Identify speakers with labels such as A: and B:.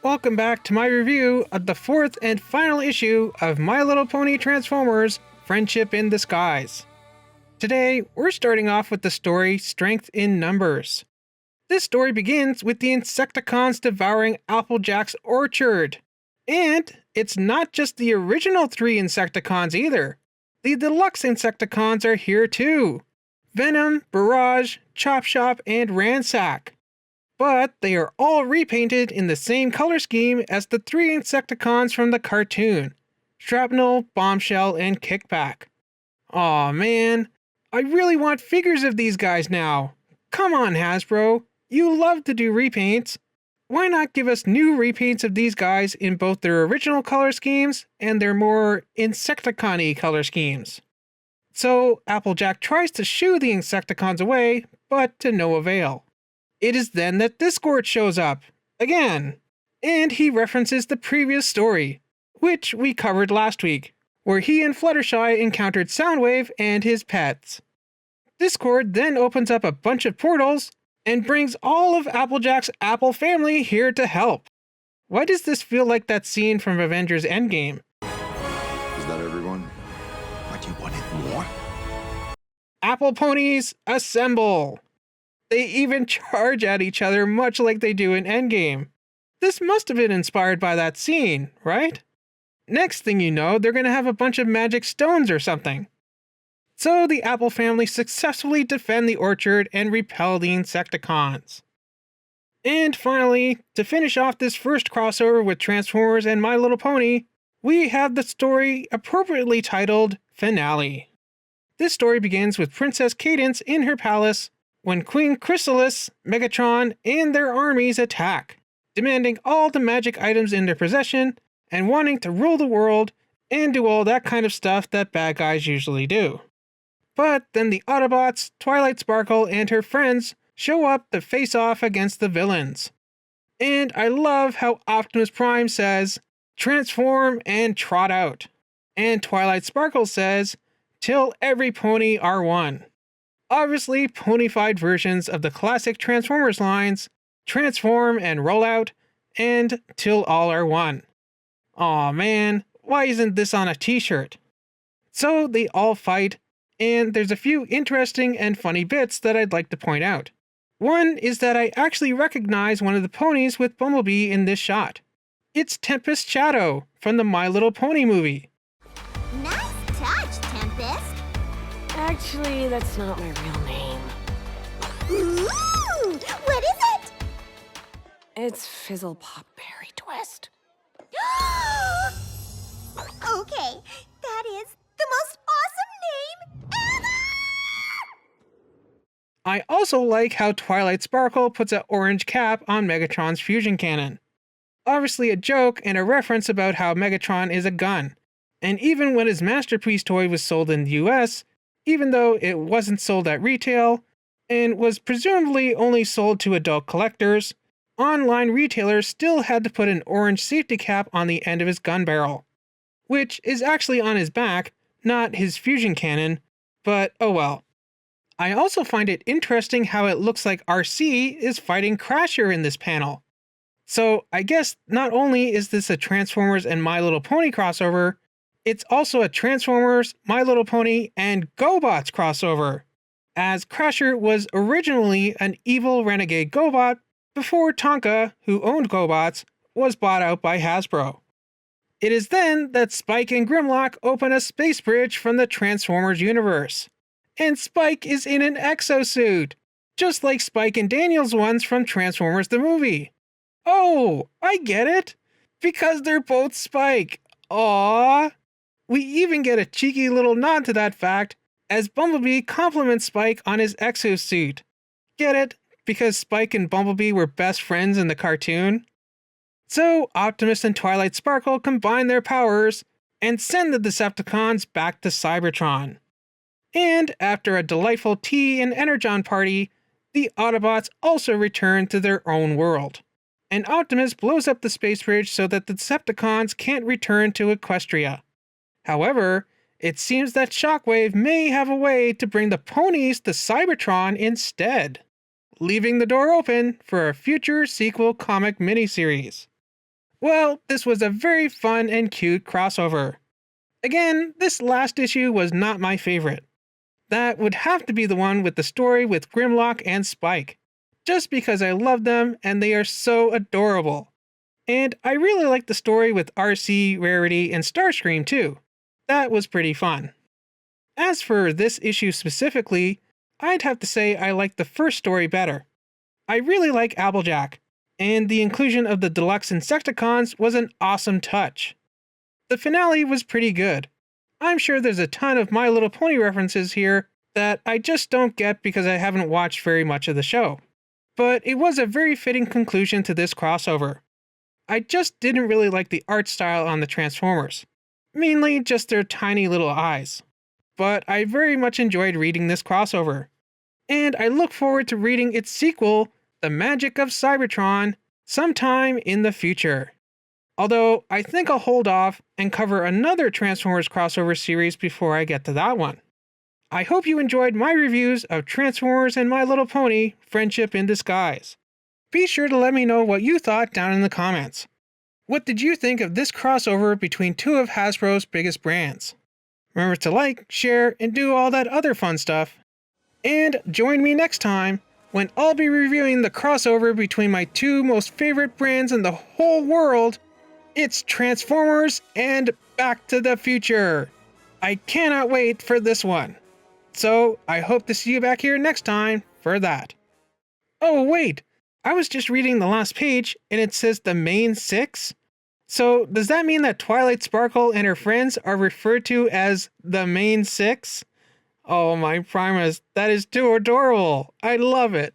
A: Welcome back to my review of the fourth and final issue of My Little Pony Transformers Friendship in Disguise. Today, we're starting off with the story Strength in Numbers. This story begins with the Insecticons devouring Applejack's orchard. And it's not just the original 3 Insecticons either. The deluxe Insecticons are here too. Venom, Barrage, Chop Shop, and Ransack. But they are all repainted in the same color scheme as the 3 Insecticons from the cartoon: Shrapnel, Bombshell, and Kickback. Aw man, I really want figures of these guys now. Come on, Hasbro, you love to do repaints. Why not give us new repaints of these guys in both their original color schemes and their more Insecticon-y color schemes? So Applejack tries to shoo the Insecticons away, but to no avail. It is then that Discord shows up, again, and he references the previous story, which we covered last week, where he and Fluttershy encountered Soundwave and his pets. Discord then opens up a bunch of portals and brings all of Applejack's Apple family here to help. Why does this feel like that scene from Avengers Endgame?
B: Is that everyone? What, you wanted more?
A: Apple ponies, assemble! They even charge at each other much like they do in Endgame. This must have been inspired by that scene, right? Next thing you know, they're gonna have a bunch of magic stones or something. So the Apple family successfully defend the orchard and repel the Insecticons. And finally, to finish off this first crossover with Transformers and My Little Pony, we have the story appropriately titled Finale. This story begins with Princess Cadance in her palace when Queen Chrysalis, Megatron, and their armies attack, demanding all the magic items in their possession and wanting to rule the world and do all that kind of stuff that bad guys usually do. But then the Autobots, Twilight Sparkle, and her friends show up to face off against the villains. And I love how Optimus Prime says, "Transform and trot out." And Twilight Sparkle says, "Till every pony are one." Obviously ponified versions of the classic Transformers lines, "Transform and roll out," and "Till all are one." Aw man, why isn't this on a t-shirt? So they all fight, and there's a few interesting and funny bits that I'd like to point out. One is that I actually recognize one of the ponies with Bumblebee in this shot. It's Tempest Shadow from the My Little Pony movie.
C: Nice touch, Tempest.
D: Actually, that's not my real name.
C: Ooh, what is it?
D: It's Fizzle Pop Berry Twist.
C: Okay, that is the most awesome name ever!
A: I also like how Twilight Sparkle puts an orange cap on Megatron's fusion cannon. Obviously a joke and a reference about how Megatron is a gun. And even when his Masterpiece toy was sold in the US, even though it wasn't sold at retail, and was presumably only sold to adult collectors, online retailers still had to put an orange safety cap on the end of his gun barrel. Which is actually on his back, not his fusion cannon, but oh well. I also find it interesting how it looks like RC is fighting Crasher in this panel. So I guess not only is this a Transformers and My Little Pony crossover, it's also a Transformers, My Little Pony, and GoBots crossover, as Crasher was originally an evil renegade GoBot before Tonka, who owned GoBots, was bought out by Hasbro. It is then that Spike and Grimlock open a space bridge from the Transformers universe, and Spike is in an exosuit, just like Spike and Daniel's ones from Transformers the movie. Oh, I get it! Because they're both Spike. Aww! We even get a cheeky little nod to that fact as Bumblebee compliments Spike on his exosuit. Get it? Because Spike and Bumblebee were best friends in the cartoon? So Optimus and Twilight Sparkle combine their powers and send the Decepticons back to Cybertron. And after a delightful tea and Energon party, the Autobots also return to their own world. And Optimus blows up the space bridge so that the Decepticons can't return to Equestria. However, it seems that Shockwave may have a way to bring the ponies to Cybertron instead, leaving the door open for a future sequel comic miniseries. Well, this was a very fun and cute crossover. Again, this last issue was not my favorite. That would have to be the one with the story with Grimlock and Spike, just because I love them and they are so adorable. And I really like the story with RC, Rarity, and Starscream too. That was pretty fun. As for this issue specifically, I'd have to say I like the first story better. I really like Applejack, and the inclusion of the deluxe Insecticons was an awesome touch. The finale was pretty good. I'm sure there's a ton of My Little Pony references here that I just don't get because I haven't watched very much of the show. But it was a very fitting conclusion to this crossover. I just didn't really like the art style on the Transformers, mainly just their tiny little eyes. But I very much enjoyed reading this crossover, and I look forward to reading its sequel, The Magic of Cybertron, sometime in the future. Although I think I'll hold off and cover another Transformers crossover series before I get to that one. I hope you enjoyed my reviews of Transformers and My Little Pony: Friendship in Disguise. Be sure to let me know what you thought down in the comments. What did you think of this crossover between two of Hasbro's biggest brands? Remember to like, share, and do all that other fun stuff. And join me next time when I'll be reviewing the crossover between my two most favorite brands in the whole world. It's Transformers and Back to the Future. I cannot wait for this one. So I hope to see you back here next time for that. Oh wait, I was just reading the last page and it says the main six. So does that mean that Twilight Sparkle and her friends are referred to as the main six? Oh my Primus, that is too adorable. I love it.